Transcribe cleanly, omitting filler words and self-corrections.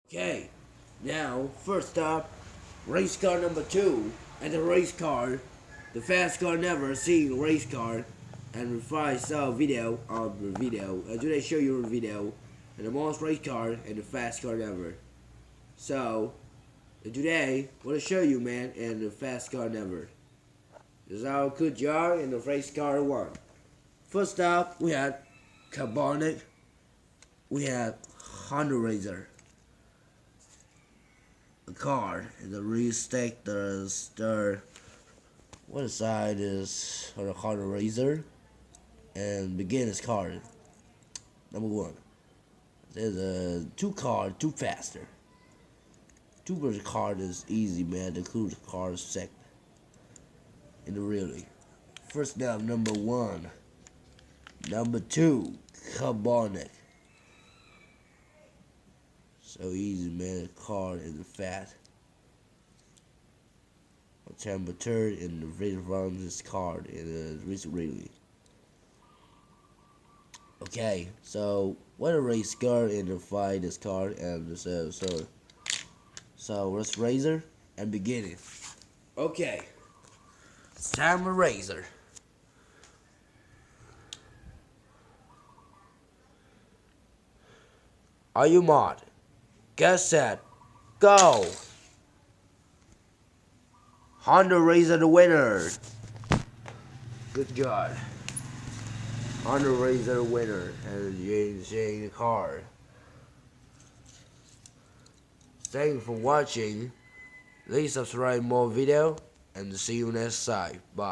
Okay, now first up, race car number 2, and the race car, the fast car never seen race car, and if I saw a video of the video, today show you a video, and the most race car and the fast car never. So, today, I want to show you man, and the fast car never. This is how good you are in the race car 1. First up, we had Cabonic, we had Honda Racer. The car and the rear stake the one side is on the Honda Racer and beginner's car. Number 1. There's a 2 car, 2 faster. 2 version car is easy man, the cruise car is second. In the really. First up, number 1. Number 2, Cabonic. So easy man, the car and the fat. Temperature in the race runs this card in the recent rally. Okay, so what a race car in the fight this card and so let's Racer and beginning. Okay, it's time to Racer. Are you mod? Get set, go! Honda Racer the winner. Good job. Honda Racer the winner and James the car. Thank you for watching. Please subscribe more video and see you next time. Bye.